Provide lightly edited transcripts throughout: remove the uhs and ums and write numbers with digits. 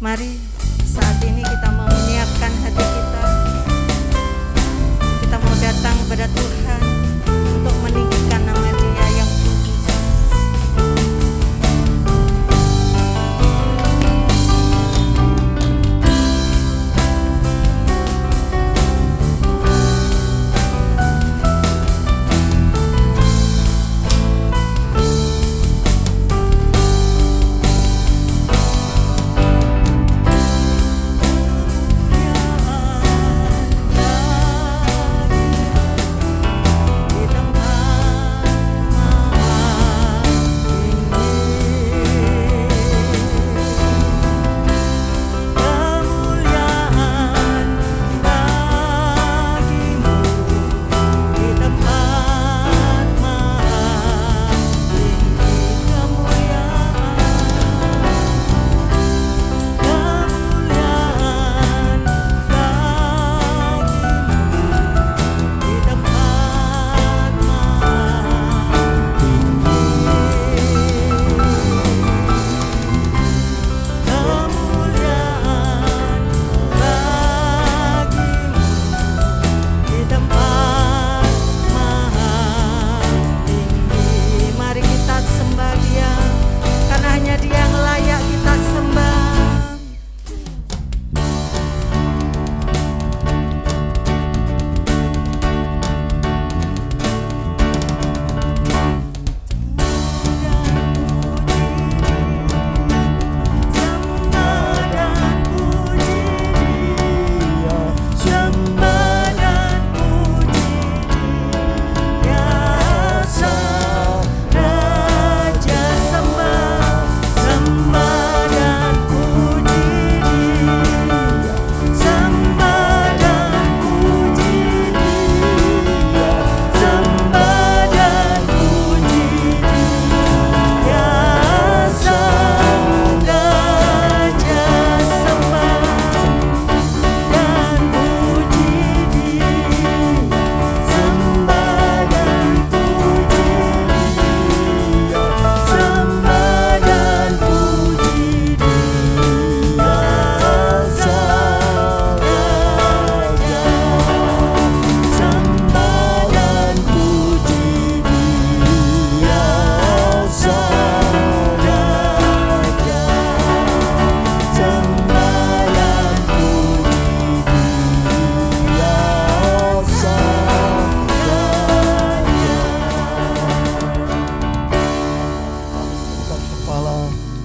Mari saat ini kita mau menyiapkan hati kita. Kita mau datang kepada Tuhan untuk meninggikan nama Dia yang kudus.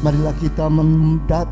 Marilah kita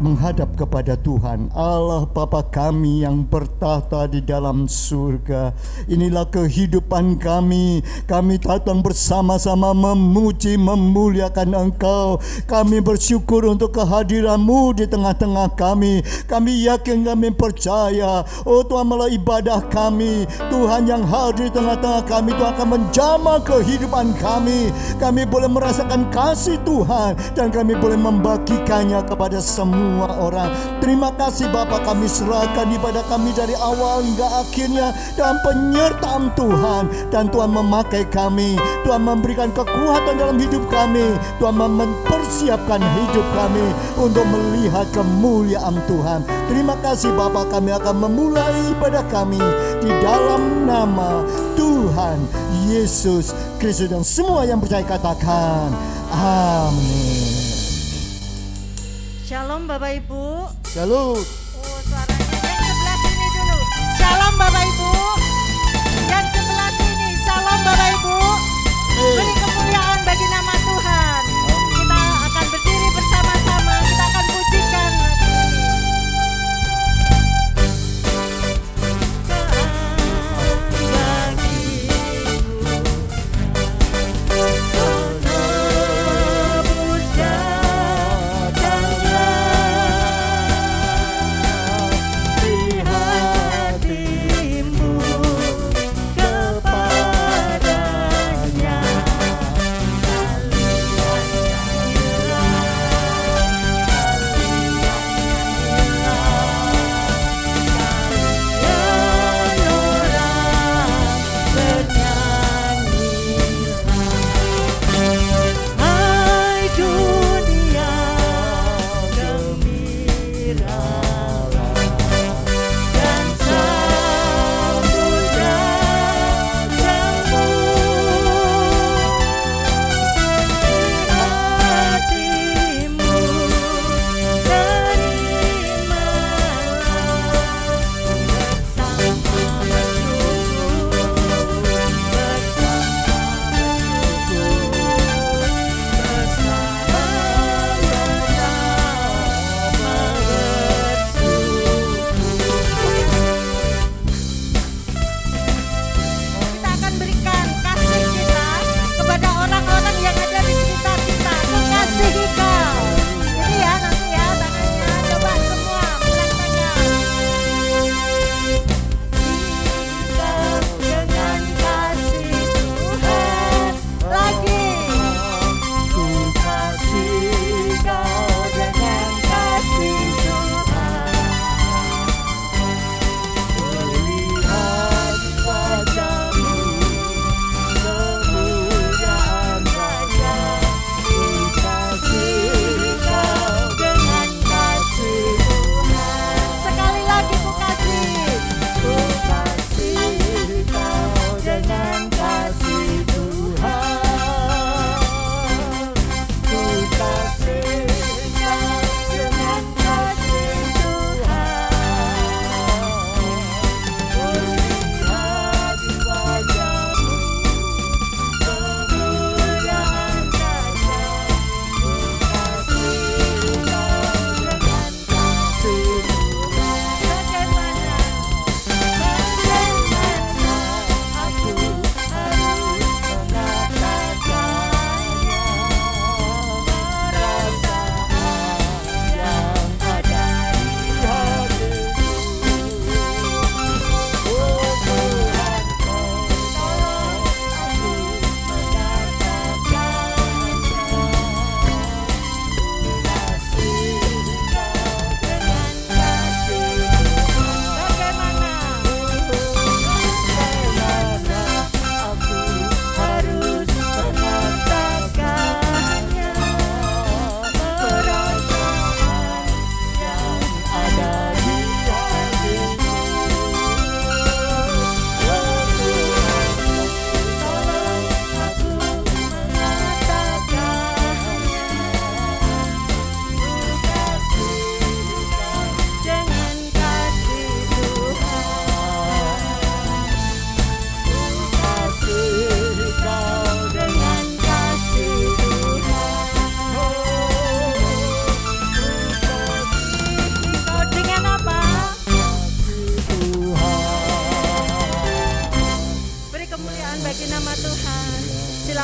menghadap kepada Tuhan Allah Bapa kami yang bertahta di dalam surga. Inilah kehidupan kami. Kami datang bersama-sama memuji, memuliakan Engkau. Kami bersyukur untuk kehadiran-Mu di tengah-tengah kami. Kami yakin, kami percaya, oh Tuhan, melalui ibadah kami, Tuhan yang hadir di tengah-tengah kami, Tuhan akan menjamah kehidupan kami. Kami boleh merasakan kasih Tuhan dan kami boleh membagikannya kepada semua orang. Terima kasih Bapa, kami serahkan ibadah kami dari awal hingga akhirnya dalam penyertaan Tuhan. Dan Tuhan memakai kami, Tuhan memberikan kekuatan dalam hidup kami, Tuhan mempersiapkan hidup kami untuk melihat kemuliaan Tuhan. Terima kasih Bapa, kami akan memulai ibadah kami di dalam nama Tuhan Yesus Kristus, dan semua yang percaya katakan amin. Shalom Bapak Ibu. Salut. Oh, suaranya yang sebelah sini dulu. Shalom Bapak Ibu. Yang sebelah sini. Shalom Bapak Ibu. Beri kemuliaan bagi nama Tuhan. Kita akan berdiri bersama-sama. Kita akan pujikan.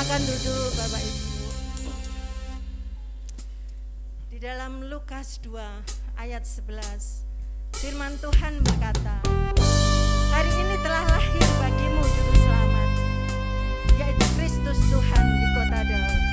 Silakan duduk Bapak Ibu. Di dalam Lukas 2 ayat 11 firman Tuhan berkata, hari ini telah lahir bagimu juru selamat, yaitu Kristus Tuhan di kota Daud.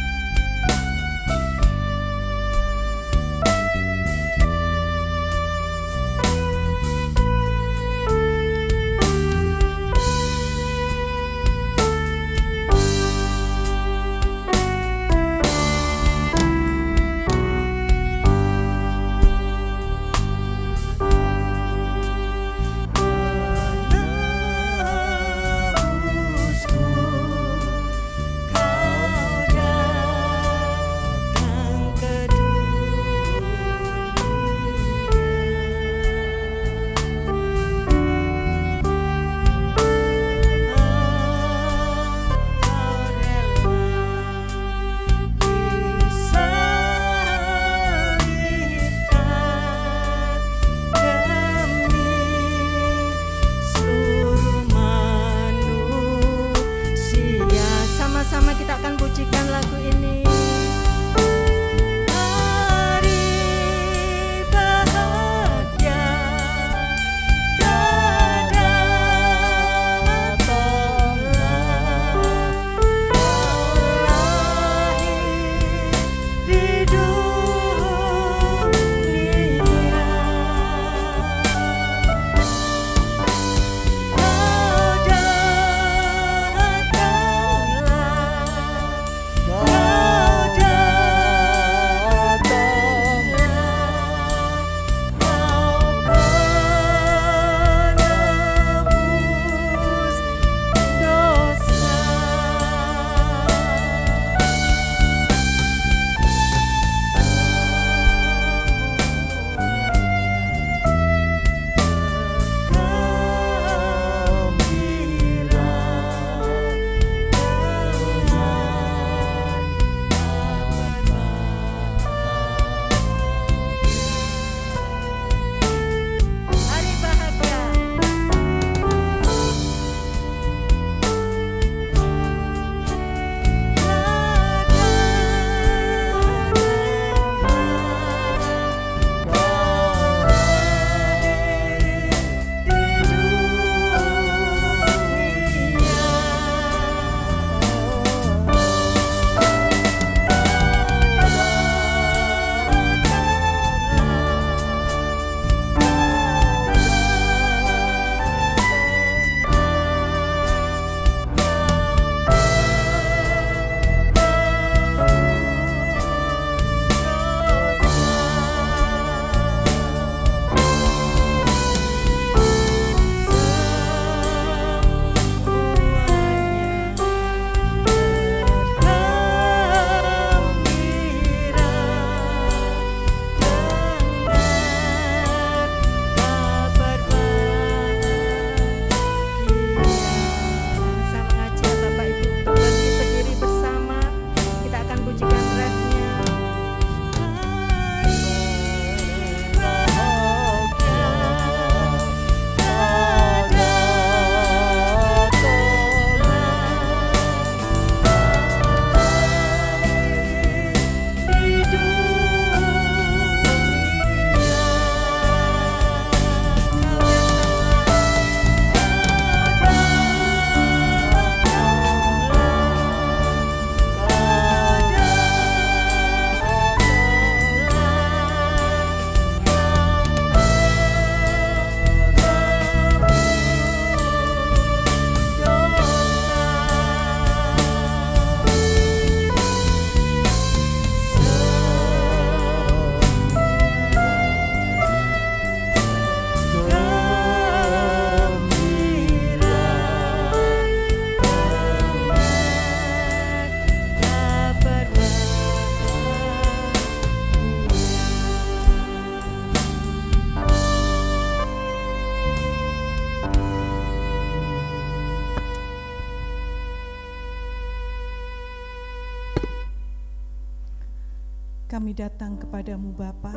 Kami datang kepadamu Bapa.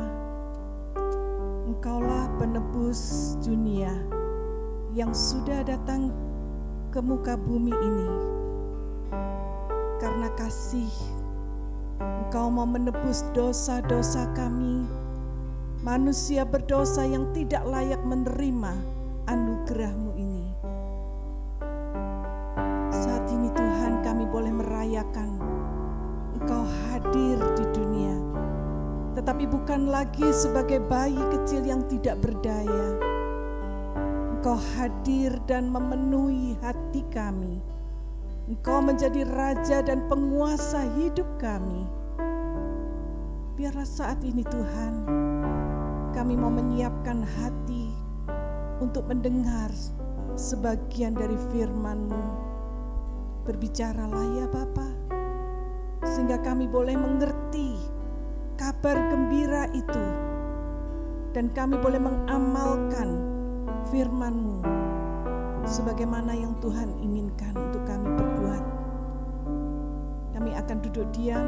Engkaulah penebus dunia yang sudah datang ke muka bumi ini. karena kasih, Engkau mau menebus dosa-dosa kami, manusia berdosa yang tidak layak menerima anugerah-Mu ini. Saat ini Tuhan, kami boleh merayakan Engkau hadir di dunia, tetapi bukan lagi sebagai bayi kecil yang tidak berdaya. Engkau hadir dan memenuhi hati kami. Engkau menjadi raja dan penguasa hidup kami. Biarlah saat ini Tuhan, kami mau menyiapkan hati untuk mendengar sebagian dari firman-Mu. Berbicaralah ya Bapa, sehingga kami boleh mengerti kabar gembira itu, dan kami boleh mengamalkan firman-Mu sebagaimana yang Tuhan inginkan untuk kami perbuat. Kami akan duduk diam,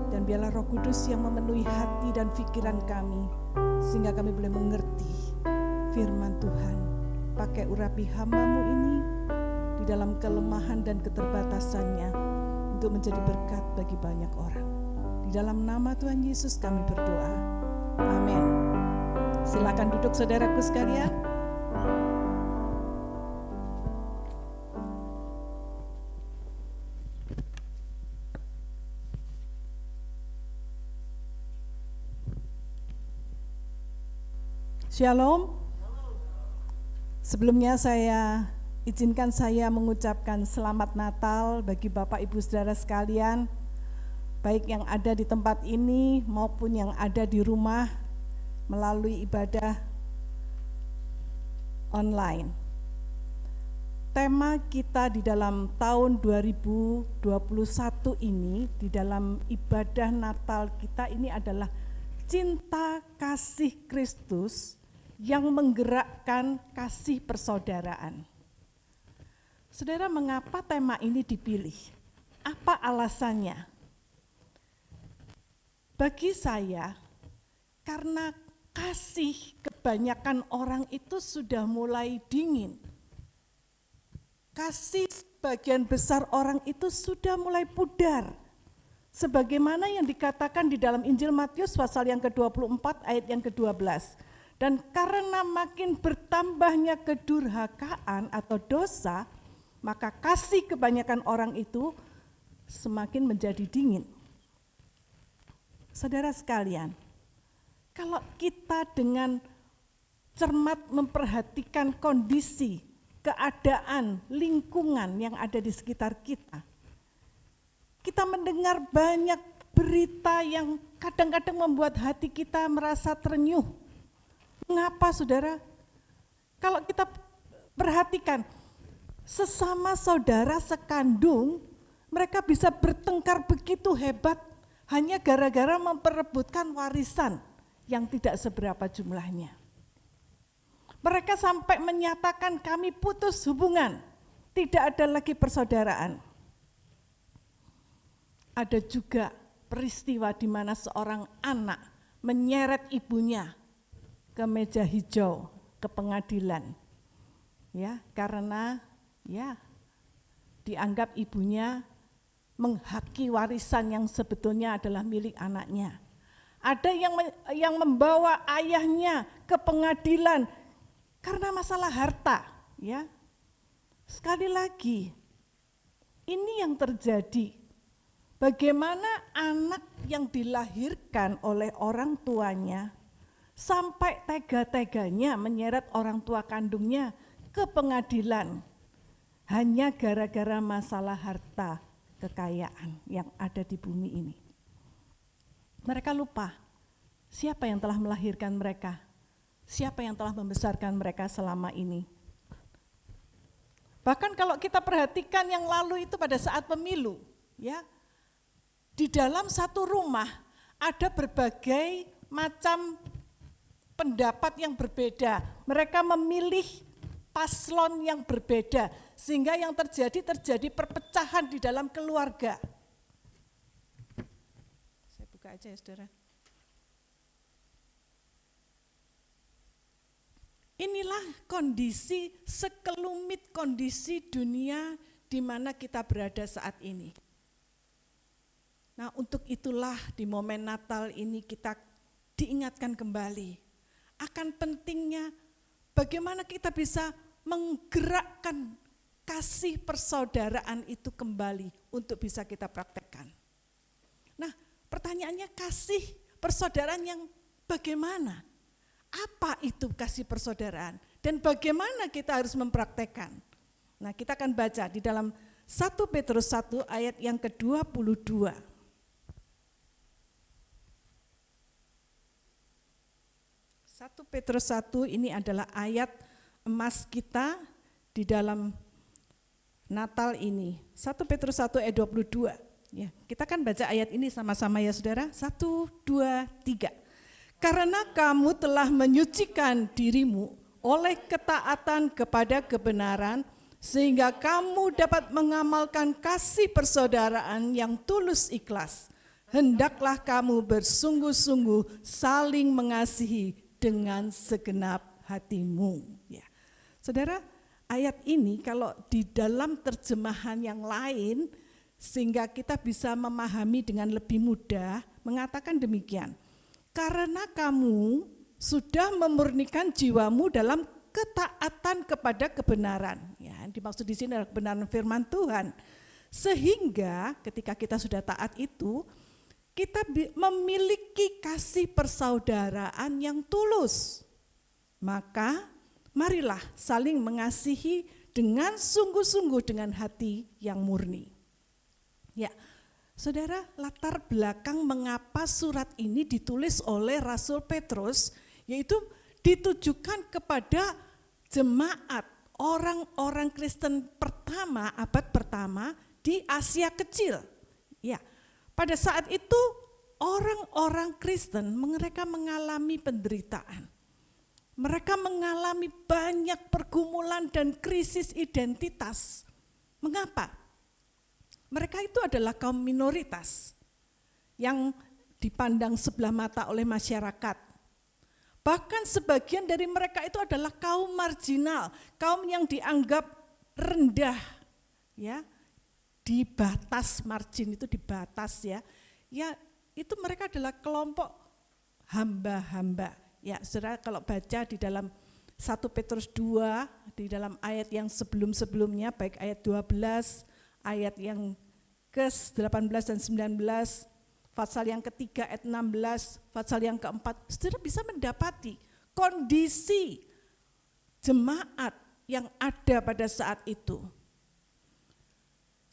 dan biarlah Roh Kudus yang memenuhi hati dan pikiran kami, sehingga kami boleh mengerti firman Tuhan. Pakai urapi hamba-Mu ini di dalam kelemahan dan keterbatasannya, untuk menjadi berkat bagi banyak orang. Di dalam nama Tuhan Yesus kami berdoa. Amin. Silakan duduk saudaraku sekalian. Shalom. Sebelumnya izinkan saya mengucapkan selamat Natal bagi Bapak Ibu Saudara sekalian, baik yang ada di tempat ini maupun yang ada di rumah melalui ibadah online. Tema kita di dalam tahun 2021 ini, di dalam ibadah Natal kita ini adalah cinta kasih Kristus yang menggerakkan kasih persaudaraan. Saudara, mengapa tema ini dipilih? Apa alasannya? Bagi saya, karena kasih kebanyakan orang itu sudah mulai dingin. Kasih sebagian besar orang itu sudah mulai pudar. Sebagaimana yang dikatakan di dalam Injil Matius pasal yang ke-24 ayat yang ke-12. Dan karena makin bertambahnya kedurhakaan atau dosa, maka kasih kebanyakan orang itu semakin menjadi dingin. Saudara sekalian, kalau kita dengan cermat memperhatikan kondisi, keadaan, lingkungan yang ada di sekitar kita, kita mendengar banyak berita yang kadang-kadang membuat hati kita merasa terenyuh. Mengapa saudara? Kalau kita perhatikan, sesama saudara sekandung, mereka bisa bertengkar begitu hebat hanya gara-gara memperebutkan warisan yang tidak seberapa jumlahnya. Mereka sampai menyatakan kami putus hubungan, tidak ada lagi persaudaraan. Ada juga peristiwa di mana seorang anak menyeret ibunya ke meja hijau, ke pengadilan. Ya, karena dianggap ibunya menghaki warisan yang sebetulnya adalah milik anaknya. Ada yang membawa ayahnya ke pengadilan karena masalah harta, ya. Sekali lagi, ini yang terjadi. Bagaimana anak yang dilahirkan oleh orang tuanya sampai tega-teganya menyeret orang tua kandungnya ke pengadilan hanya gara-gara masalah harta kekayaan yang ada di bumi ini. Mereka lupa siapa yang telah melahirkan mereka, siapa yang telah membesarkan mereka selama ini. Bahkan kalau kita perhatikan yang lalu itu pada saat pemilu, ya, di dalam satu rumah ada berbagai macam pendapat yang berbeda. Mereka memilih paslon yang berbeda, sehingga yang terjadi perpecahan di dalam keluarga. Saya buka aja ya saudara. Inilah kondisi, sekelumit kondisi dunia di mana kita berada saat ini. Nah, untuk itulah di momen Natal ini kita diingatkan kembali akan pentingnya bagaimana kita bisa menggerakkan kasih persaudaraan itu kembali untuk bisa kita praktekkan. Nah, pertanyaannya kasih persaudaraan yang bagaimana? Apa itu kasih persaudaraan? Dan bagaimana kita harus mempraktekkan? Nah, kita akan baca di dalam 1 Petrus 1 ayat yang ke-22. 1 Petrus 1 ini adalah ayat emas kita di dalam Natal ini. 1 Petrus 1 ayat 22. Ya, kita kan baca ayat ini sama-sama ya saudara. 1, 2, 3. Karena kamu telah menyucikan dirimu oleh ketaatan kepada kebenaran, sehingga kamu dapat mengamalkan kasih persaudaraan yang tulus ikhlas. Hendaklah kamu bersungguh-sungguh saling mengasihi dengan segenap hatimu. Ya. Saudara, ayat ini kalau di dalam terjemahan yang lain, sehingga kita bisa memahami dengan lebih mudah, mengatakan demikian. Karena kamu sudah memurnikan jiwamu dalam ketaatan kepada kebenaran. Ya, dimaksud di sini adalah kebenaran firman Tuhan. Sehingga ketika kita sudah taat itu, kita memiliki kasih persaudaraan yang tulus. Maka marilah saling mengasihi dengan sungguh-sungguh dengan hati yang murni. Ya, saudara, latar belakang mengapa surat ini ditulis oleh Rasul Petrus, yaitu ditujukan kepada jemaat orang-orang Kristen pertama, abad pertama di Asia Kecil. Ya, pada saat itu orang-orang Kristen mereka mengalami penderitaan. Mereka mengalami banyak pergumulan dan krisis identitas. Mengapa? Mereka itu adalah kaum minoritas yang dipandang sebelah mata oleh masyarakat. Bahkan sebagian dari mereka itu adalah kaum marginal, kaum yang dianggap rendah, ya, di batas margin itu di batas ya. Ya, itu mereka adalah kelompok hamba-hamba. Ya, saudara kalau baca di dalam 1 Petrus 2, di dalam ayat yang sebelum-sebelumnya, baik ayat 12, ayat yang ke-18 dan 19, pasal yang ketiga ayat 16, pasal yang keempat, saudara bisa mendapati kondisi jemaat yang ada pada saat itu.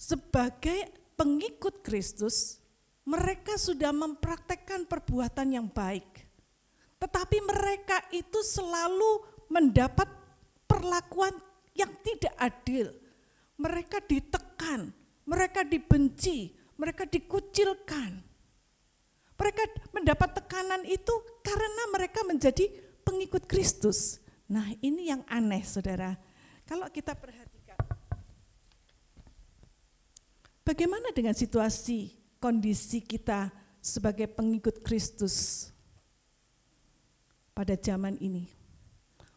Sebagai pengikut Kristus, mereka sudah mempraktekkan perbuatan yang baik. Tetapi mereka itu selalu mendapat perlakuan yang tidak adil. Mereka ditekan, mereka dibenci, mereka dikucilkan. Mereka mendapat tekanan itu karena mereka menjadi pengikut Kristus. Nah, ini yang aneh, saudara. Kalau kita perhatikan, bagaimana dengan situasi, kondisi kita sebagai pengikut Kristus pada zaman ini?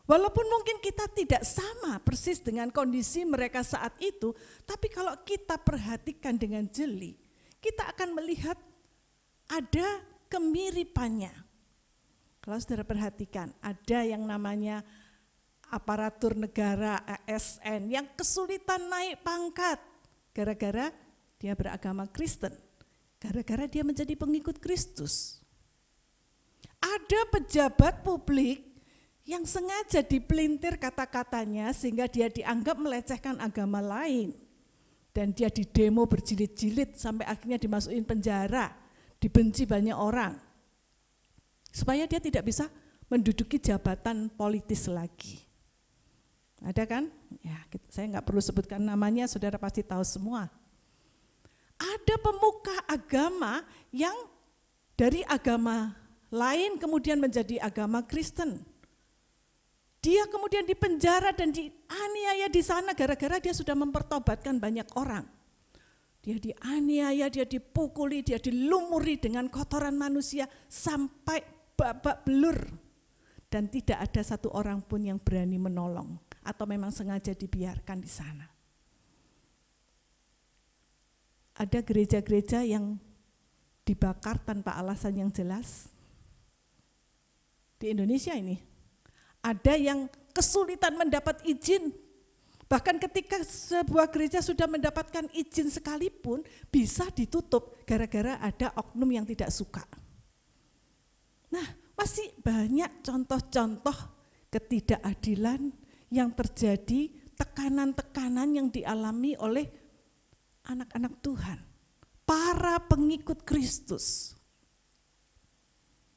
Walaupun mungkin kita tidak sama persis dengan kondisi mereka saat itu, tapi kalau kita perhatikan dengan jeli, kita akan melihat ada kemiripannya. Kalau saudara perhatikan, ada yang namanya aparatur negara ASN yang kesulitan naik pangkat gara-gara dia beragama Kristen, gara-gara dia menjadi pengikut Kristus. Ada pejabat publik yang sengaja dipelintir kata-katanya sehingga dia dianggap melecehkan agama lain. Dan dia didemo berjilid-jilid sampai akhirnya dimasukin penjara, dibenci banyak orang. Supaya dia tidak bisa menduduki jabatan politis lagi. Ada kan? Ya, saya nggak perlu sebutkan namanya, saudara pasti tahu semua. Ada pemuka agama yang dari agama lain kemudian menjadi agama Kristen. Dia kemudian dipenjara dan dianiaya di sana gara-gara dia sudah mempertobatkan banyak orang. Dia dianiaya, dia dipukuli, dia dilumuri dengan kotoran manusia sampai babak belur. Dan tidak ada satu orang pun yang berani menolong atau memang sengaja dibiarkan di sana. Ada gereja-gereja yang dibakar tanpa alasan yang jelas. Di Indonesia ini ada yang kesulitan mendapat izin. Bahkan ketika sebuah gereja sudah mendapatkan izin sekalipun bisa ditutup gara-gara ada oknum yang tidak suka. Nah, masih banyak contoh-contoh ketidakadilan yang terjadi, tekanan-tekanan yang dialami oleh anak-anak Tuhan, para pengikut Kristus.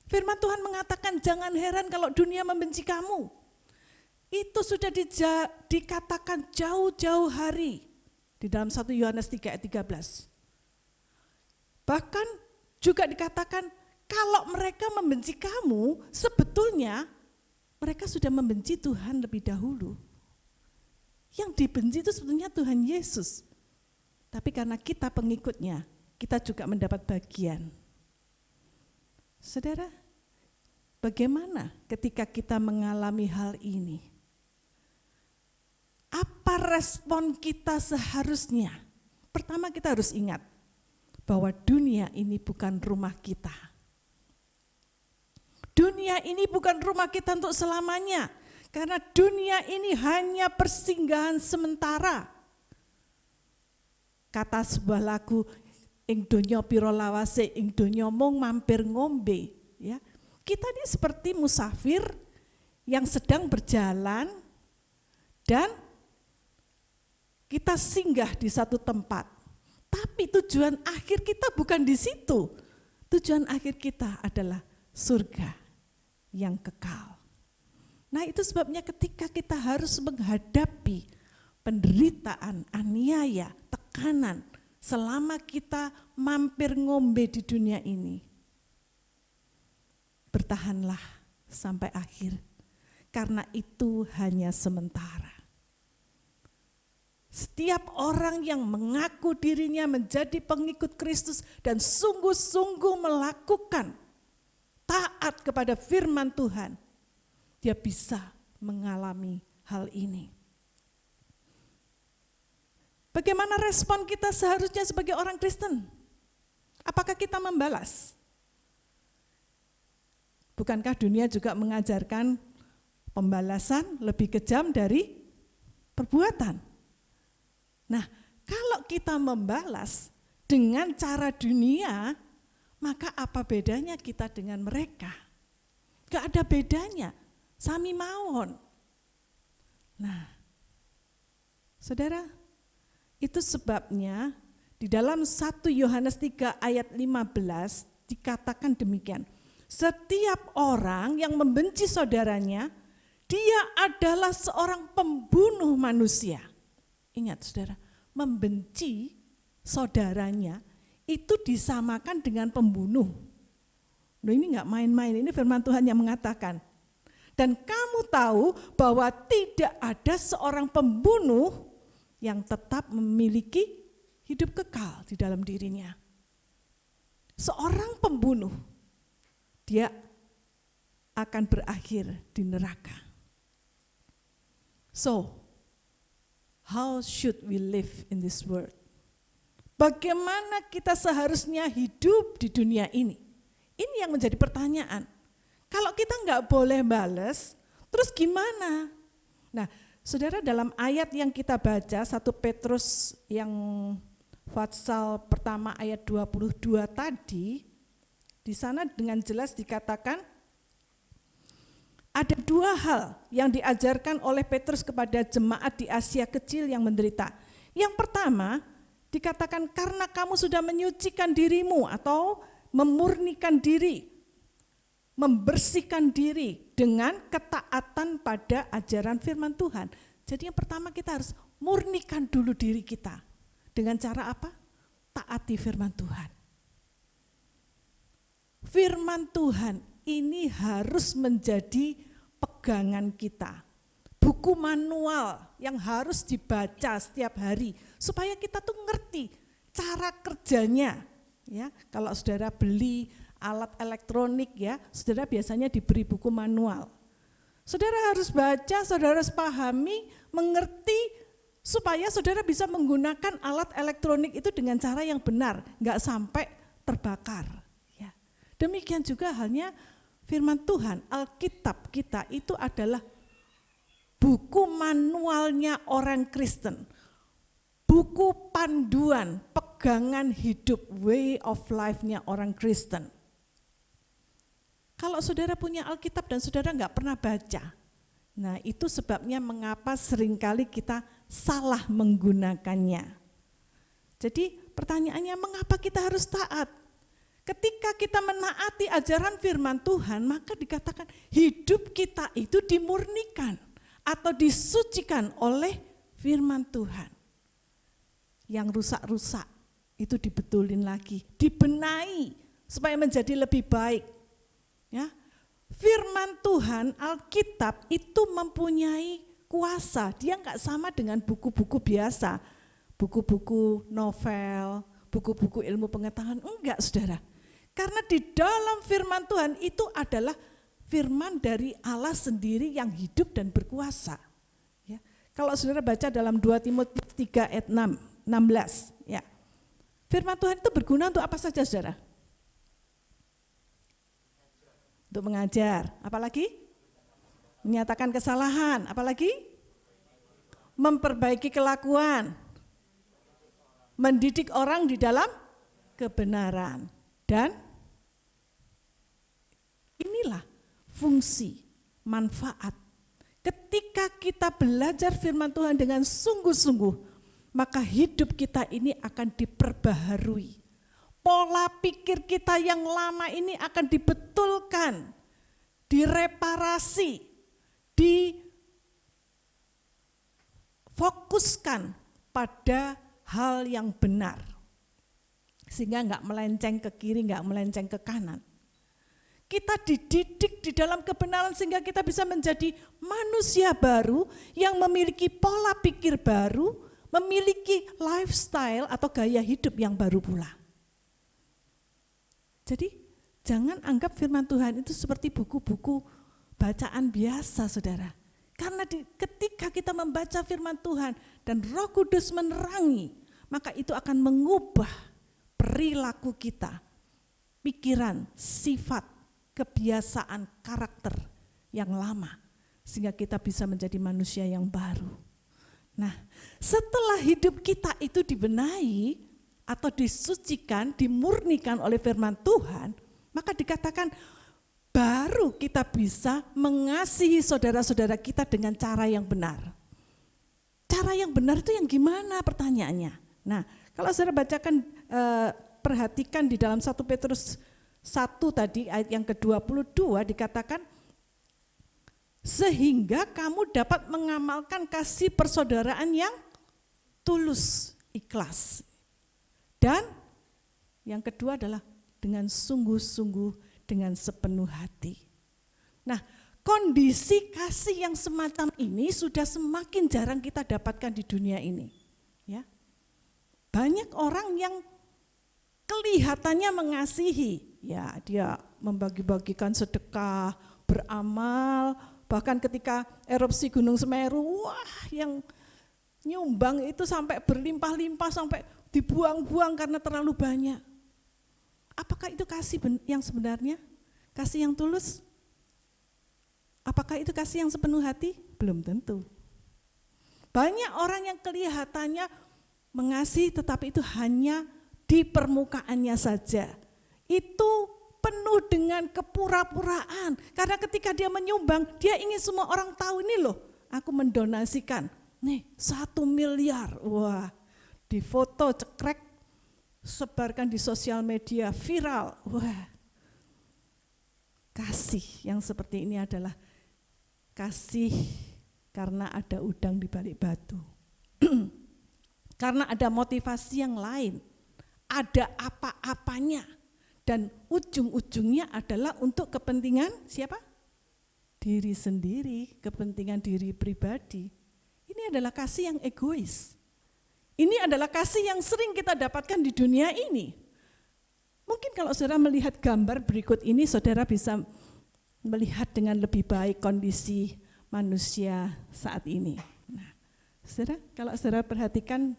Firman Tuhan mengatakan jangan heran kalau dunia membenci kamu. Itu sudah dikatakan jauh-jauh hari di dalam 1 Yohanes 3 ayat 13. Bahkan juga dikatakan kalau mereka membenci kamu, sebetulnya mereka sudah membenci Tuhan lebih dahulu. Yang dibenci itu sebetulnya Tuhan Yesus. Tapi karena kita pengikutnya, kita juga mendapat bagian. Saudara, bagaimana ketika kita mengalami hal ini? Apa respon kita seharusnya? Pertama kita harus ingat bahwa dunia ini bukan rumah kita. Dunia ini bukan rumah kita untuk selamanya. Karena dunia ini hanya persinggahan sementara. Kata sebuah lagu, ing donya pira lawase, ing donya mung mampir ngombe. Ya, kita ini seperti musafir yang sedang berjalan dan kita singgah di satu tempat. Tapi tujuan akhir kita bukan di situ. Tujuan akhir kita adalah surga yang kekal. Nah, itu sebabnya ketika kita harus menghadapi penderitaan, aniaya, tekanan selama kita mampir ngombe di dunia ini, bertahanlah sampai akhir, karena itu hanya sementara. Setiap orang yang mengaku dirinya menjadi pengikut Kristus dan sungguh-sungguh melakukan taat kepada firman Tuhan, dia bisa mengalami hal ini. Bagaimana respon kita seharusnya sebagai orang Kristen? Apakah kita membalas? Bukankah dunia juga mengajarkan pembalasan lebih kejam dari perbuatan? Nah, kalau kita membalas dengan cara dunia, maka apa bedanya kita dengan mereka? Gak ada bedanya, sami mawon. Nah, saudara, itu sebabnya di dalam 1 Yohanes 3 ayat 15 dikatakan demikian. Setiap orang yang membenci saudaranya, dia adalah seorang pembunuh manusia. Ingat saudara, membenci saudaranya itu disamakan dengan pembunuh. Loh, ini enggak main-main, ini firman Tuhan yang mengatakan. Dan kamu tahu bahwa tidak ada seorang pembunuh yang tetap memiliki hidup kekal di dalam dirinya. Seorang pembunuh, dia akan berakhir di neraka. So, how should we live in this world? Bagaimana kita seharusnya hidup di dunia ini? Ini yang menjadi pertanyaan. Kalau kita nggak boleh balas, terus gimana? Nah, saudara, dalam ayat yang kita baca, 1 Petrus yang pasal pertama ayat 22 tadi, di sana dengan jelas dikatakan ada dua hal yang diajarkan oleh Petrus kepada jemaat di Asia Kecil yang menderita. Yang pertama, dikatakan karena kamu sudah menyucikan dirimu atau memurnikan diri, membersihkan diri dengan ketaatan pada ajaran firman Tuhan. Jadi yang pertama kita harus murnikan dulu diri kita. Dengan cara apa? Taati firman Tuhan. Firman Tuhan ini harus menjadi pegangan kita. Buku manual yang harus dibaca setiap hari supaya kita tuh ngerti cara kerjanya. Ya, kalau saudara beli alat elektronik ya, saudara biasanya diberi buku manual. Saudara harus baca, saudara harus pahami, mengerti supaya saudara bisa menggunakan alat elektronik itu dengan cara yang benar, nggak sampai terbakar. Ya. Demikian juga halnya firman Tuhan, Alkitab kita itu adalah buku manualnya orang Kristen, buku panduan, pegangan hidup, way of life-nya orang Kristen. Kalau saudara punya Alkitab dan saudara nggak pernah baca, nah itu sebabnya mengapa seringkali kita salah menggunakannya. Jadi pertanyaannya, mengapa kita harus taat? Ketika kita menaati ajaran firman Tuhan, maka dikatakan hidup kita itu dimurnikan atau disucikan oleh firman Tuhan. Yang rusak-rusak itu dibetulin lagi, dibenahi supaya menjadi lebih baik. Ya, firman Tuhan, Alkitab itu mempunyai kuasa. Dia enggak sama dengan buku-buku biasa, buku-buku novel, buku-buku ilmu pengetahuan, enggak saudara. Karena di dalam firman Tuhan itu adalah firman dari Allah sendiri yang hidup dan berkuasa. Ya. Kalau saudara baca dalam 2 Timotius 3 ayat 16, ya. Firman Tuhan itu berguna untuk apa saja saudara? Untuk mengajar, apalagi? Menyatakan kesalahan, apalagi? Memperbaiki kelakuan, mendidik orang di dalam kebenaran. Dan inilah fungsi, manfaat. Ketika kita belajar firman Tuhan dengan sungguh-sungguh, maka hidup kita ini akan diperbaharui. Pola pikir kita yang lama ini akan dibetulkan, direparasi, difokuskan pada hal yang benar. Sehingga enggak melenceng ke kiri, enggak melenceng ke kanan. Kita dididik di dalam kebenaran sehingga kita bisa menjadi manusia baru yang memiliki pola pikir baru, memiliki lifestyle atau gaya hidup yang baru pula. Jadi jangan anggap firman Tuhan itu seperti buku-buku bacaan biasa saudara. Karena ketika kita membaca firman Tuhan dan Roh Kudus menerangi, maka itu akan mengubah perilaku kita, pikiran, sifat, kebiasaan, karakter yang lama. Sehingga kita bisa menjadi manusia yang baru. Nah, setelah hidup kita itu dibenahi, atau disucikan, dimurnikan oleh firman Tuhan, maka dikatakan baru kita bisa mengasihi saudara-saudara kita dengan cara yang benar. Cara yang benar itu yang gimana pertanyaannya? Nah, kalau saudara bacakan, perhatikan di dalam 1 Petrus 1 tadi ayat yang ke-22 dikatakan, sehingga kamu dapat mengamalkan kasih persaudaraan yang tulus, ikhlas. Dan yang kedua adalah dengan sungguh-sungguh, dengan sepenuh hati. Nah, kondisi kasih yang semacam ini sudah semakin jarang kita dapatkan di dunia ini. Ya, banyak orang yang kelihatannya mengasihi, ya dia membagi-bagikan sedekah, beramal, bahkan ketika erupsi Gunung Semeru, wah yang nyumbang itu sampai berlimpah-limpah, sampai dibuang-buang karena terlalu banyak. Apakah itu kasih yang sebenarnya? Kasih yang tulus? Apakah itu kasih yang sepenuh hati? Belum tentu. Banyak orang yang kelihatannya mengasihi tetapi itu hanya di permukaannya saja. Itu penuh dengan kepura-puraan. Karena ketika dia menyumbang, dia ingin semua orang tahu, ini loh, aku mendonasikan. Nih, 1 miliar. Wah, difoto, cekrek, sebarkan di sosial media, viral. Wah, kasih yang seperti ini adalah kasih karena ada udang di balik batu. Karena ada motivasi yang lain, ada apa-apanya, dan ujung-ujungnya adalah untuk kepentingan siapa? Diri sendiri, kepentingan diri pribadi. Ini adalah kasih yang egois. Ini adalah kasih yang sering kita dapatkan di dunia ini. Mungkin kalau saudara melihat gambar berikut ini, saudara bisa melihat dengan lebih baik kondisi manusia saat ini. Nah, Saudara, kalau saudara perhatikan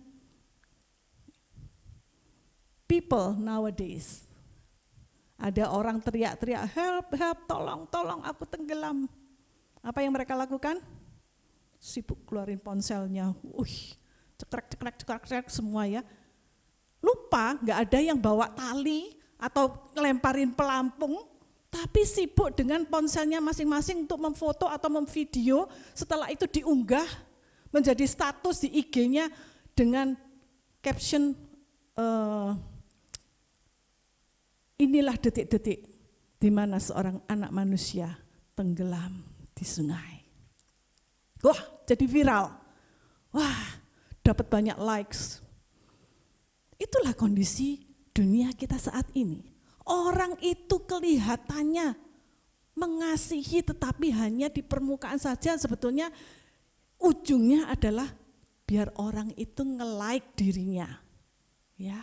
people nowadays, ada orang teriak-teriak, help, help, tolong, tolong, aku tenggelam. Apa yang mereka lakukan? Sibuk keluarin ponselnya, cekrek semua ya. Lupa nggak ada yang bawa tali atau ngelemparin pelampung, tapi sibuk dengan ponselnya masing-masing untuk memfoto atau memvideo, setelah itu diunggah menjadi status di IG-nya dengan caption, inilah detik-detik di mana seorang anak manusia tenggelam di sungai. Wah, jadi viral. Wah, dapat banyak likes. Itulah kondisi dunia kita saat ini. Orang itu kelihatannya mengasihi tetapi hanya di permukaan saja, sebetulnya ujungnya adalah biar orang itu nge-like dirinya. Ya.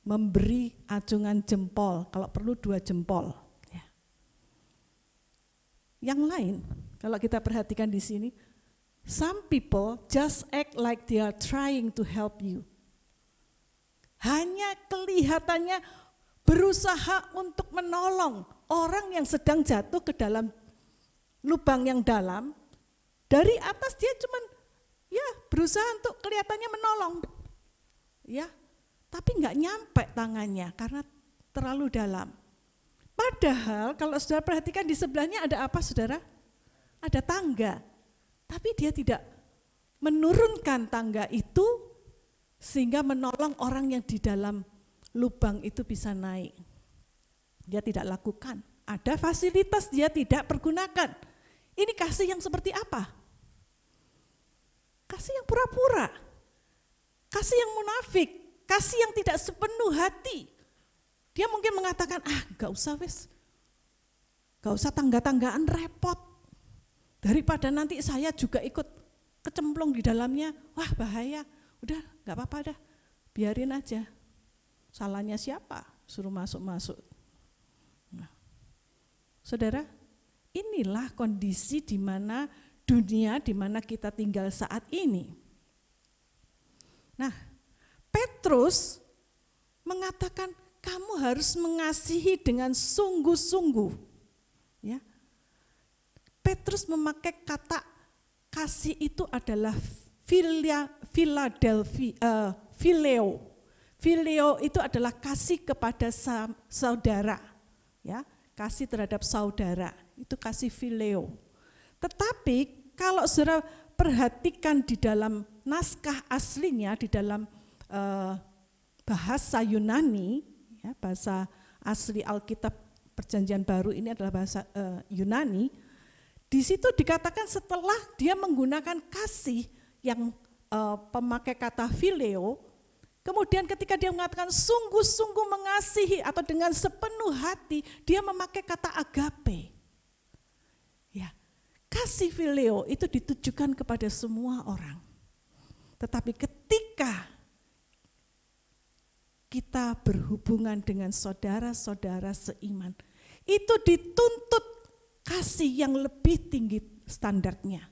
Memberi acungan jempol, kalau perlu 2 jempol. Ya. Yang lain, kalau kita perhatikan di sini, some people just act like they are trying to help you. Hanya kelihatannya berusaha untuk menolong orang yang sedang jatuh ke dalam lubang yang dalam. Dari atas dia cuman ya berusaha untuk kelihatannya menolong. Ya. Tapi enggak nyampe tangannya karena terlalu dalam. Padahal kalau saudara perhatikan di sebelahnya ada apa, saudara? Ada tangga. Tapi dia tidak menurunkan tangga itu sehingga menolong orang yang di dalam lubang itu bisa naik. Dia tidak lakukan. Ada fasilitas dia tidak pergunakan. Ini kasih yang seperti apa? Kasih yang pura-pura. Kasih yang munafik. Kasih yang tidak sepenuh hati. Dia mungkin mengatakan, gak usah wes. Gak usah tangga-tanggaan, repot. Daripada nanti saya juga ikut kecemplung di dalamnya, wah bahaya. Udah gak apa-apa dah, biarin aja. Salahnya siapa? Suruh masuk-masuk. Nah, saudara, inilah kondisi di mana dunia di mana kita tinggal saat ini. Nah, Petrus mengatakan kamu harus mengasihi dengan sungguh-sungguh. Ya. Petrus memakai kata kasih itu adalah phileo. Phileo itu adalah kasih kepada saudara. Ya, kasih terhadap saudara, itu kasih phileo. Tetapi kalau saudara perhatikan di dalam naskah aslinya, di dalam bahasa Yunani, ya, bahasa asli Alkitab Perjanjian Baru ini adalah bahasa Yunani. Di situ dikatakan setelah dia menggunakan kasih yang pemakai kata phileo, kemudian ketika dia mengatakan sungguh-sungguh mengasihi atau dengan sepenuh hati, dia memakai kata agape. Ya, kasih phileo itu ditujukan kepada semua orang. Tetapi ketika kita berhubungan dengan saudara-saudara seiman, itu dituntut kasih yang lebih tinggi standarnya,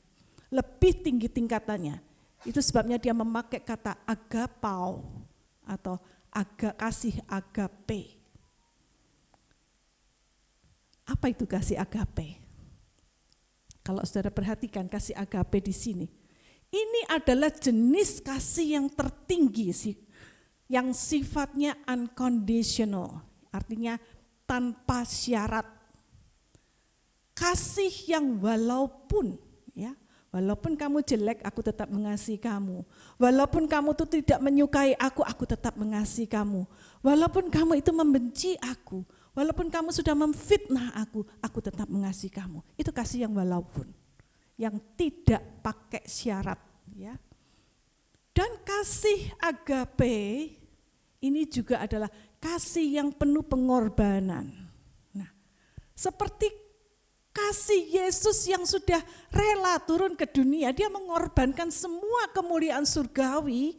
lebih tinggi tingkatannya. Itu sebabnya dia memakai kata agapao atau kasih agape. Apa itu kasih agape? Kalau saudara perhatikan kasih agape di sini, ini adalah jenis kasih yang tertinggi sih, yang sifatnya unconditional, artinya tanpa syarat. Kasih yang walaupun kamu jelek, aku tetap mengasihi kamu. Walaupun kamu itu tidak menyukai aku tetap mengasihi kamu. Walaupun kamu itu membenci aku, walaupun kamu sudah memfitnah aku tetap mengasihi kamu. Itu kasih yang walaupun, yang tidak pakai syarat. Ya. Dan kasih agape ini juga adalah kasih yang penuh pengorbanan. Nah, seperti kasih Yesus yang sudah rela turun ke dunia, dia mengorbankan semua kemuliaan surgawi.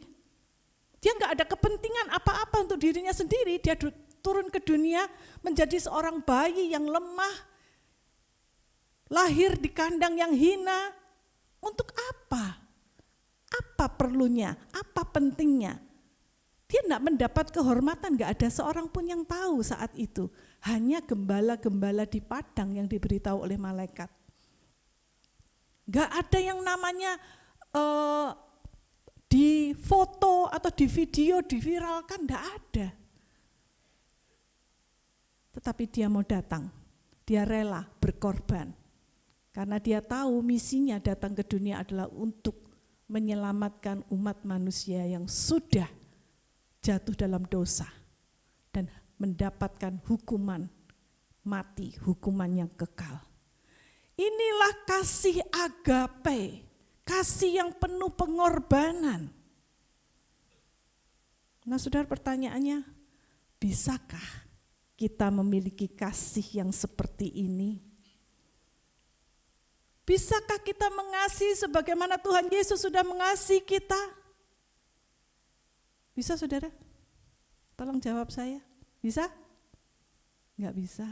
Dia enggak ada kepentingan apa-apa untuk dirinya sendiri, dia turun ke dunia menjadi seorang bayi yang lemah, lahir di kandang yang hina. Untuk apa? Apa apa perlunya, apa pentingnya. Dia tidak mendapat kehormatan, gak ada seorang pun yang tahu saat itu. Hanya gembala-gembala di padang yang diberitahu oleh malaikat. Gak ada yang namanya di foto atau di video diviralkan, gak ada. Tetapi dia mau datang, dia rela berkorban. Karena dia tahu misinya datang ke dunia adalah untuk menyelamatkan umat manusia yang sudah jatuh dalam dosa dan mendapatkan hukuman mati, hukuman yang kekal. Inilah kasih agape, kasih yang penuh pengorbanan. Nah, saudara, pertanyaannya, bisakah kita memiliki kasih yang seperti ini? Bisakah kita mengasihi sebagaimana Tuhan Yesus sudah mengasihi kita? Bisa, saudara? Tolong jawab saya. Bisa? Enggak bisa.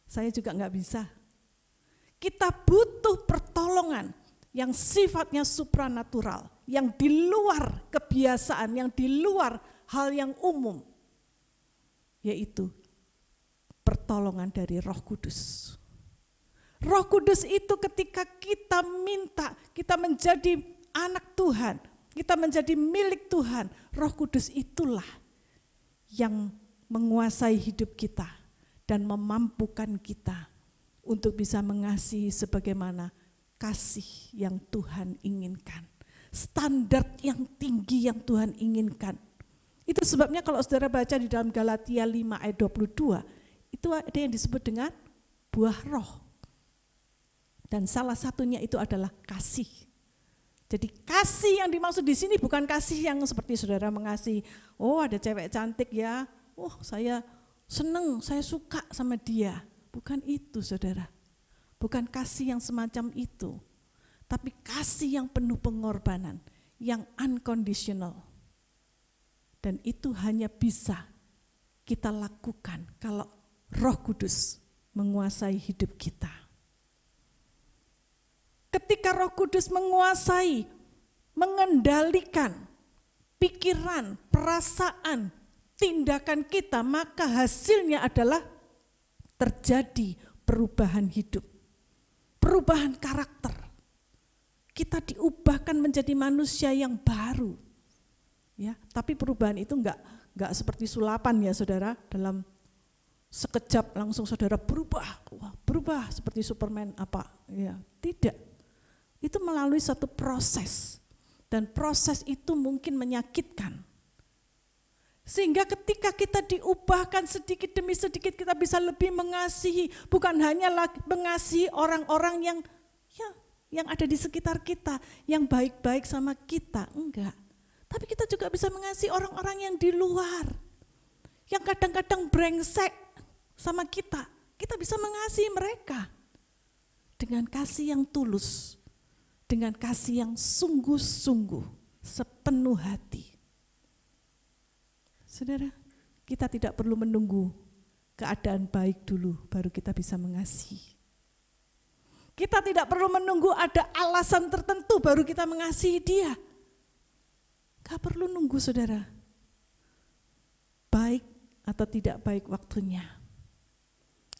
Saya juga enggak bisa. Kita butuh pertolongan yang sifatnya supranatural, yang di luar kebiasaan, yang di luar hal yang umum, yaitu pertolongan dari Roh Kudus. Roh Kudus itu ketika kita minta, kita menjadi anak Tuhan, kita menjadi milik Tuhan, Roh Kudus itulah yang menguasai hidup kita dan memampukan kita untuk bisa mengasihi sebagaimana kasih yang Tuhan inginkan. Standar yang tinggi yang Tuhan inginkan. Itu sebabnya kalau saudara baca di dalam Galatia 5 ayat 22, itu ada yang disebut dengan buah roh. Dan salah satunya itu adalah kasih. Jadi kasih yang dimaksud di sini bukan kasih yang seperti saudara mengasihi, oh ada cewek cantik ya, oh saya seneng, saya suka sama dia. Bukan itu, saudara. Bukan kasih yang semacam itu. Tapi kasih yang penuh pengorbanan, yang unconditional. Dan itu hanya bisa kita lakukan kalau Roh Kudus menguasai hidup kita. Ketika Roh Kudus menguasai, mengendalikan pikiran, perasaan, tindakan kita, maka hasilnya adalah terjadi perubahan hidup, perubahan karakter. Kita diubahkan menjadi manusia yang baru. Ya, tapi perubahan itu enggak seperti sulapan ya saudara, dalam sekejap langsung saudara berubah, berubah seperti Superman apa, ya, tidak. Itu melalui satu proses, dan proses itu mungkin menyakitkan. Sehingga ketika kita diubahkan sedikit demi sedikit, kita bisa lebih mengasihi, bukan hanya mengasihi orang-orang yang ada di sekitar kita, yang baik-baik sama kita, enggak. Tapi kita juga bisa mengasihi orang-orang yang di luar, yang kadang-kadang brengsek sama kita. Kita bisa mengasihi mereka dengan kasih yang tulus, dengan kasih yang sungguh-sungguh, sepenuh hati. Saudara, kita tidak perlu menunggu keadaan baik dulu baru kita bisa mengasihi. Kita tidak perlu menunggu ada alasan tertentu baru kita mengasihi dia. Gak perlu nunggu, saudara. Baik atau tidak baik waktunya.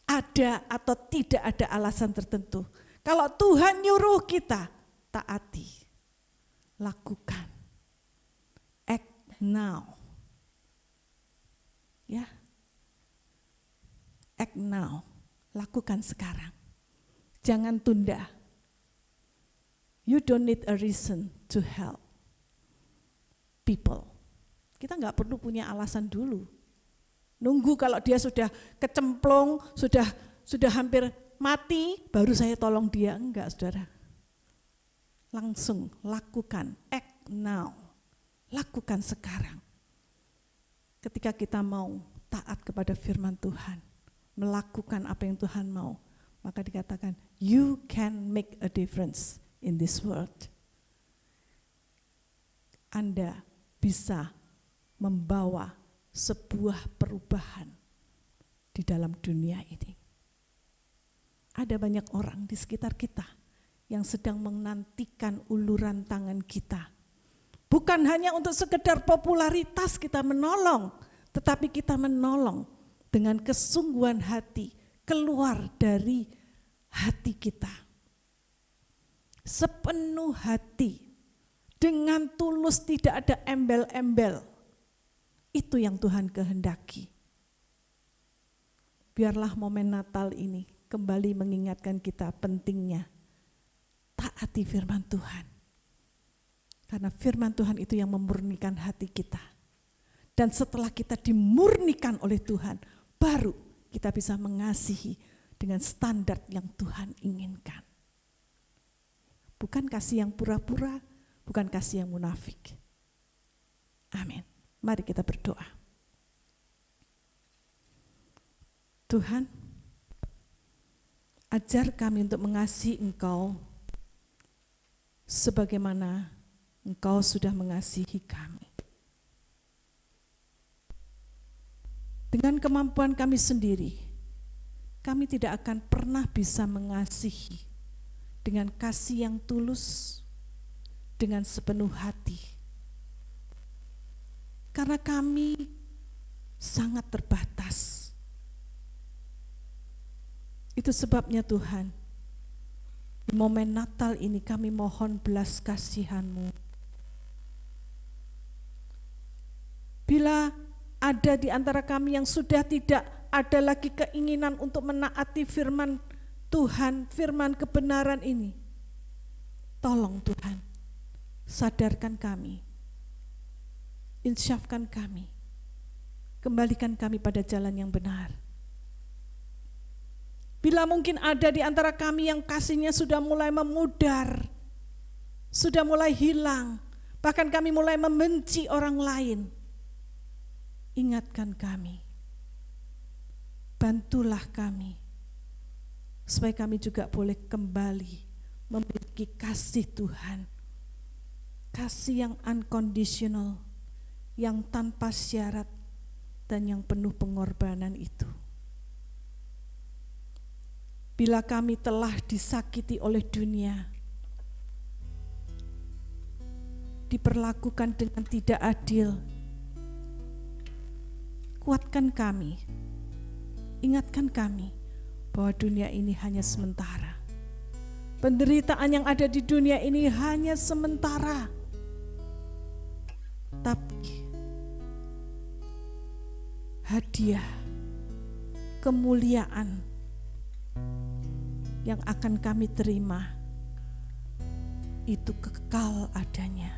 Ada atau tidak ada alasan tertentu. Kalau Tuhan nyuruh kita, taati, lakukan, act now, ya, act now, lakukan sekarang, jangan tunda. You don't need a reason to help people. Kita nggak perlu punya alasan dulu. Nunggu kalau dia sudah kecemplung, sudah hampir mati, baru saya tolong dia. Enggak, saudara. Langsung lakukan, act now, lakukan sekarang. Ketika kita mau taat kepada firman Tuhan, melakukan apa yang Tuhan mau, maka dikatakan, you can make a difference in this world. Anda bisa membawa sebuah perubahan di dalam dunia ini. Ada banyak orang di sekitar kita yang sedang menantikan uluran tangan kita Bukan hanya untuk sekedar popularitas kita menolong, tetapi kita menolong dengan kesungguhan hati, keluar dari hati kita. Sepenuh hati, dengan tulus, tidak ada embel-embel. Itu yang Tuhan kehendaki. Biarlah momen Natal ini kembali mengingatkan kita pentingnya taati firman Tuhan. Karena firman Tuhan itu yang memurnikan hati kita. Dan setelah kita dimurnikan oleh Tuhan, baru kita bisa mengasihi dengan standar yang Tuhan inginkan. Bukan kasih yang pura-pura, bukan kasih yang munafik. Amin. Mari kita berdoa. Tuhan, ajar kami untuk mengasihi Engkau sebagaimana Engkau sudah mengasihi kami. Dengan kemampuan kami sendiri, kami tidak akan pernah bisa mengasihi dengan kasih yang tulus, dengan sepenuh hati. Karena kami sangat terbatas. Itu sebabnya Tuhan, di momen Natal ini kami mohon belas kasihan-Mu. Bila ada di antara kami yang sudah tidak ada lagi keinginan untuk menaati firman Tuhan, firman kebenaran ini, tolong Tuhan, sadarkan kami, insyafkan kami, kembalikan kami pada jalan yang benar. Bila mungkin ada di antara kami yang kasihnya sudah mulai memudar, sudah mulai hilang, bahkan kami mulai membenci orang lain, ingatkan kami, bantulah kami, supaya kami juga boleh kembali memiliki kasih Tuhan, kasih yang unconditional, yang tanpa syarat dan yang penuh pengorbanan itu. Bila kami telah disakiti oleh dunia, diperlakukan dengan tidak adil, kuatkan kami, ingatkan kami bahwa dunia ini hanya sementara. Penderitaan yang ada di dunia ini hanya sementara. Tapi hadiah, kemuliaan yang akan kami terima itu kekal adanya.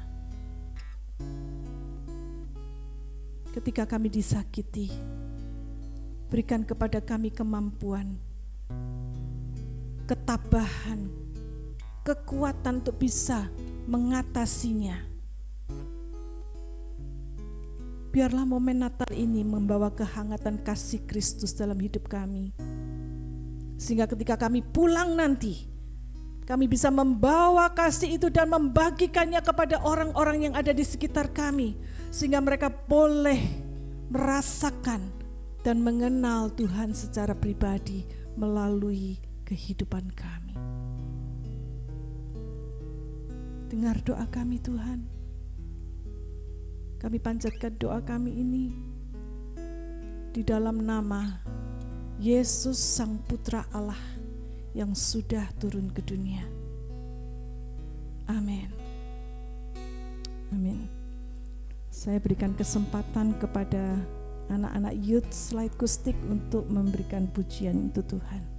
Ketika kami disakiti, berikan kepada kami kemampuan, ketabahan, kekuatan untuk bisa mengatasinya. Biarlah momen Natal ini membawa kehangatan kasih Kristus dalam hidup kami. Sehingga ketika kami pulang nanti, kami bisa membawa kasih itu dan membagikannya kepada orang-orang yang ada di sekitar kami. Sehingga mereka boleh merasakan dan mengenal Tuhan secara pribadi melalui kehidupan kami. Dengar doa kami Tuhan. Kami panjatkan doa kami ini di dalam nama Yesus Sang Putra Allah yang sudah turun ke dunia. Amin. Amin. Saya berikan kesempatan kepada anak-anak youth slide kustik untuk memberikan pujian untuk Tuhan.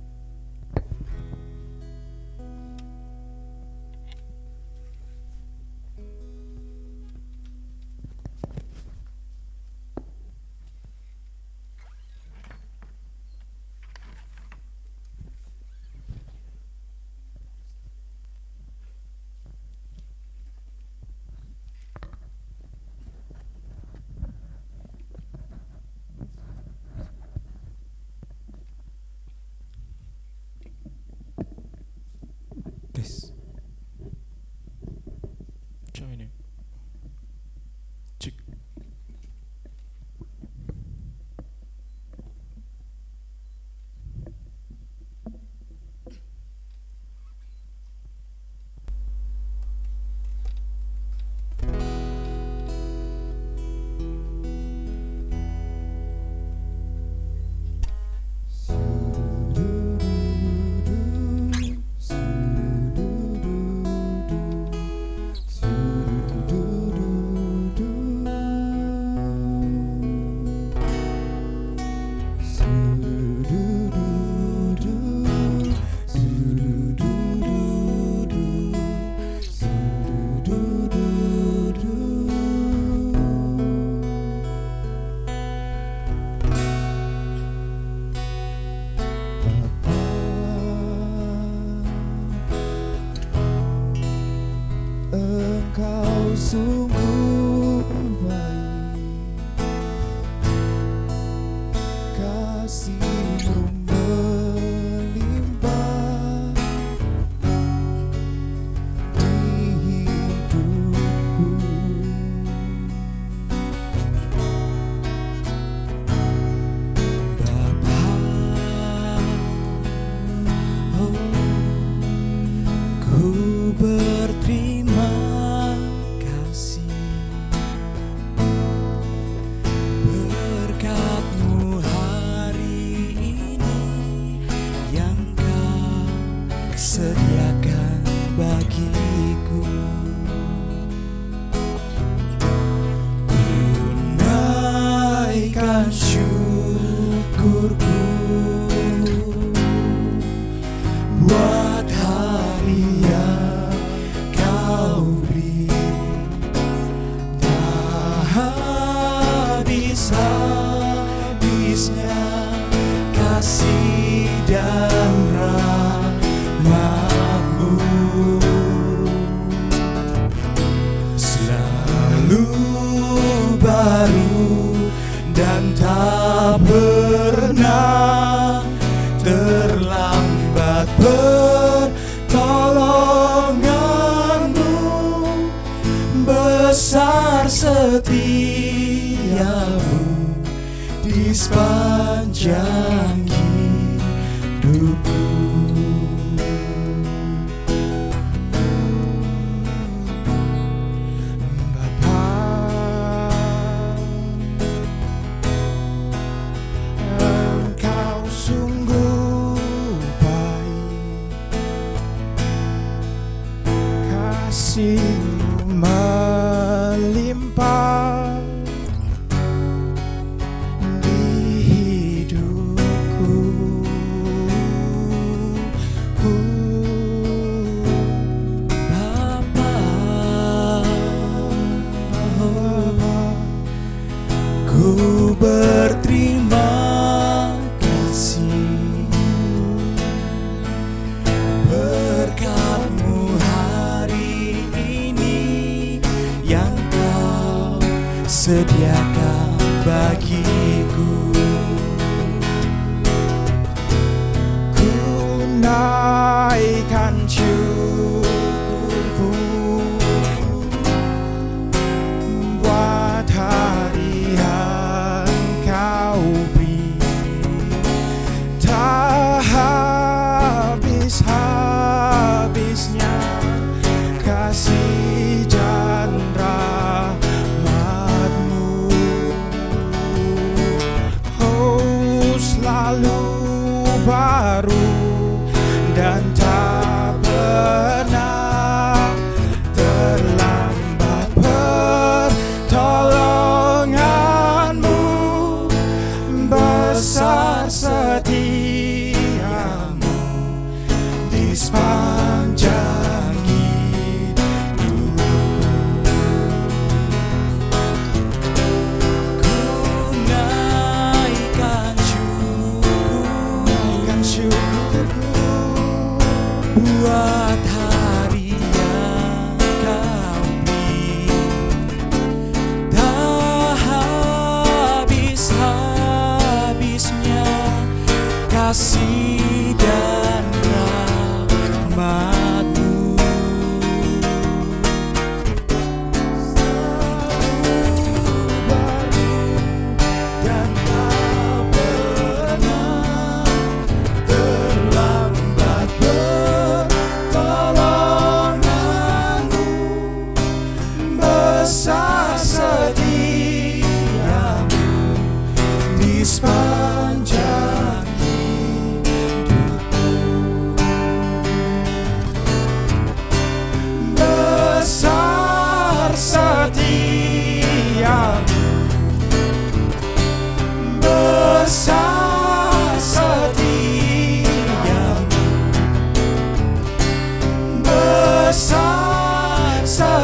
Tes. Joining. Cek. Engkau sungguh baik, kasih-Mu melimpah di hidupku. Bapa, ku berterima kasih berkat-Mu hari ini yang Kau sediakan bagiku. Ku naikkan syukurku buat hari yang Kau beri. Tak habis-habisnya kasih dan rahmat-Mu, selalu baru dan tak pernah terlambat. Pertolongan-Mu besar setia-Mu di sepanjang hidupku. Bapa, Engkau sungguh baik, kasih-Mu melimpah di hidupku. Bapa, ku berterima kasih berkat-Mu hari ini yang Kau sediakan bagiku. Ku naikkan syukurku buat hari yang Kau beri. Tak habis-habisnya kasih dan rahmat-Mu.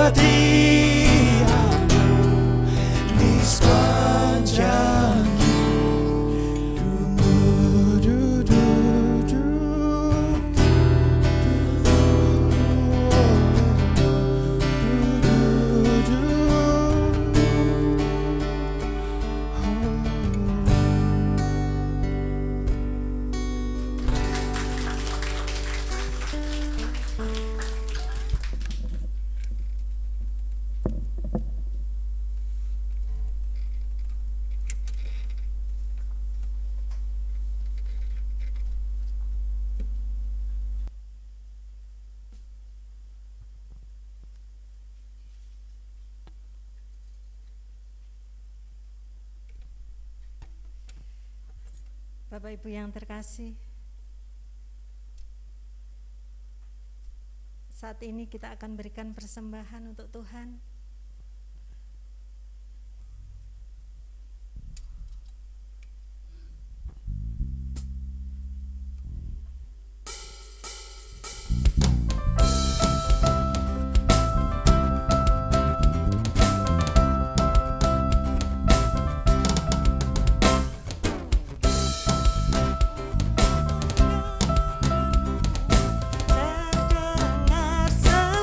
setiamu di sepanjang hidupmu. Bapak Ibu yang terkasih, saat ini kita akan berikan persembahan untuk Tuhan. Terdengar selalu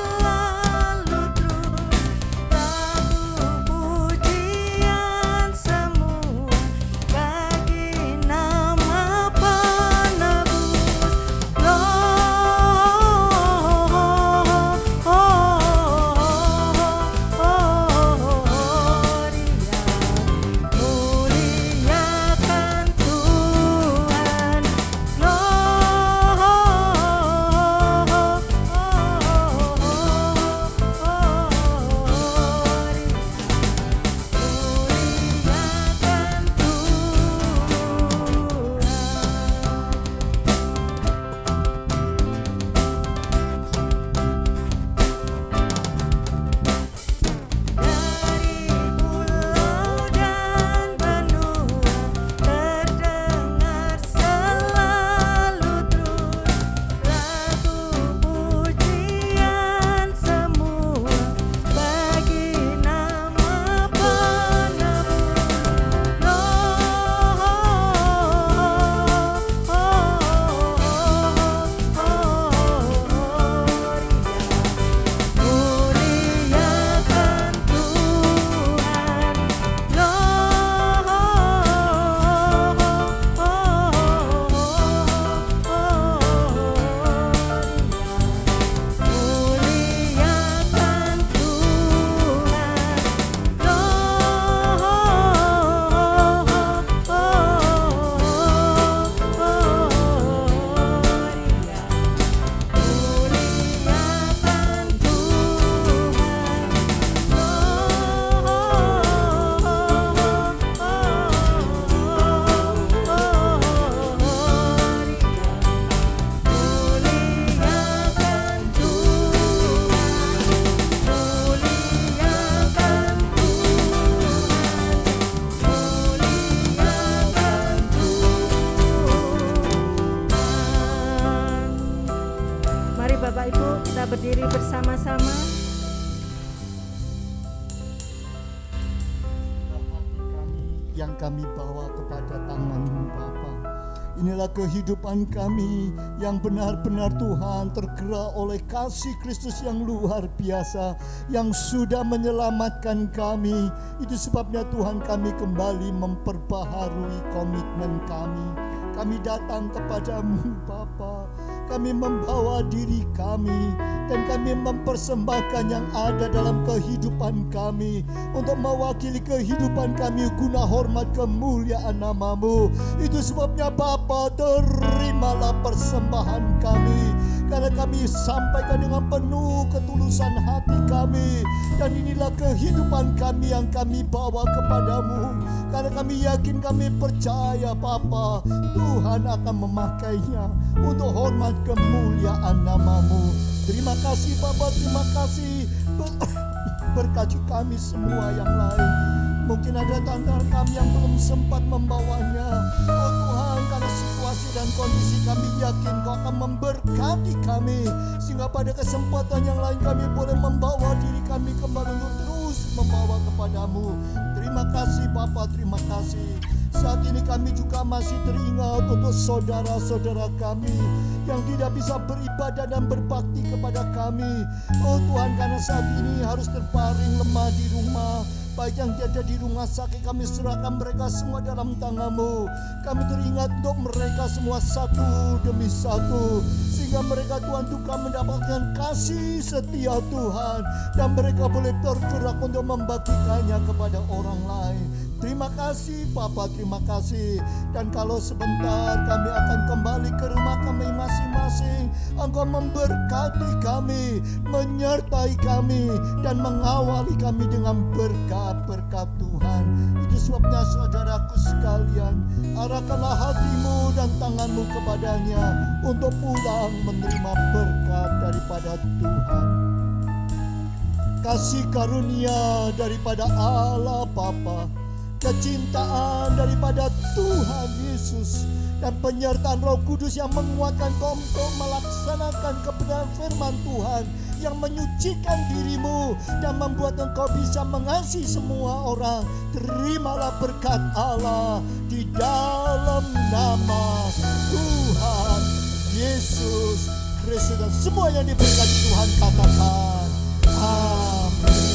berdiri bersama-sama. Yang kami bawa kepada tangan-Mu Bapa. Inilah kehidupan kami yang benar-benar Tuhan tergerak oleh kasih Kristus yang luar biasa yang sudah menyelamatkan kami. Itu sebabnya Tuhan kami kembali memperbaharui komitmen kami. Kami datang kepadamu Bapa. Kami membawa diri kami dan kami mempersembahkan yang ada dalam kehidupan kami untuk mewakili kehidupan kami guna hormat kemuliaan nama-Mu. Itu sebabnya Bapa, terimalah persembahan kami, karena kami sampaikan dengan penuh ketulusan hati kami, dan inilah kehidupan kami yang kami bawa kepadamu, karena kami yakin, kami percaya Bapa, Tuhan akan memakainya untuk hormat kemuliaan nama-Mu. Terima kasih Bapa, terima kasih. Berkati kami semua yang lain. Mungkin ada antara kami yang belum sempat membawanya. Oh Tuhan, karena situasi dan kondisi kami yakin Kau akan memberkati kami, sehingga pada kesempatan yang lain kami boleh membawa diri kami kepadamu. Terima kasih Bapa, terima kasih. Saat ini kami juga masih teringat untuk saudara-saudara kami yang tidak bisa beribadah dan berbakti kepada kami. Oh Tuhan, karena saat ini harus terbaring lemah di rumah, baik yang ada di rumah sakit, kami serahkan mereka semua dalam tangan-Mu. Kami teringat untuk mereka semua satu demi satu, sehingga mereka Tuhan juga mendapatkan kasih setia Tuhan, dan mereka boleh bergerak untuk membagikannya kepada orang lain. Terima kasih Bapa, terima kasih. Dan kalau sebentar kami akan kembali ke rumah kami masing-masing, Engkau memberkati kami, menyertai kami, dan mengawali kami dengan berkat-berkat Tuhan. Itu sebabnya saudaraku sekalian, arahkanlah hatimu dan tanganmu kepadanya untuk pulang menerima berkat daripada Tuhan. Kasih karunia daripada Allah Bapa, kecintaan daripada Tuhan Yesus, dan penyertaan Roh Kudus yang menguatkan kau untuk melaksanakan kebenaran firman Tuhan, yang menyucikan dirimu dan membuat engkau bisa mengasihi semua orang. Terimalah berkat Allah di dalam nama Tuhan Yesus Kristus. Dan semua yang diberkati Tuhan katakan amin.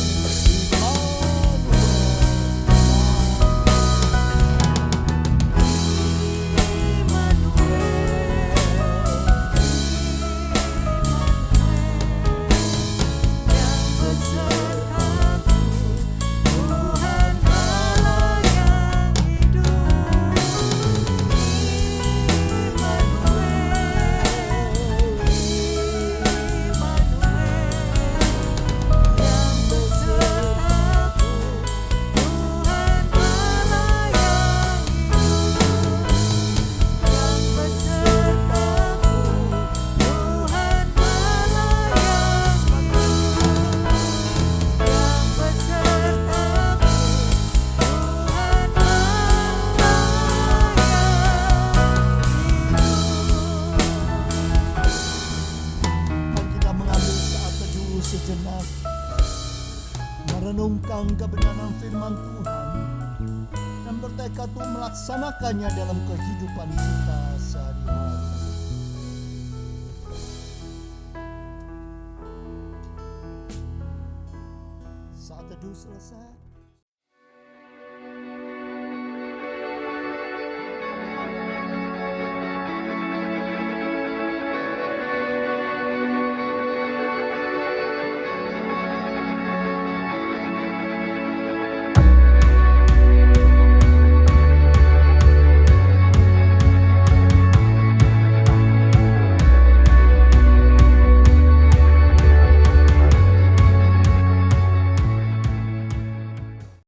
Sejenak merenungkan kebenaran firman Tuhan dan bertekad untuk melaksanakannya dalam kehidupan kita sehari-hari. Saat teduh selesai,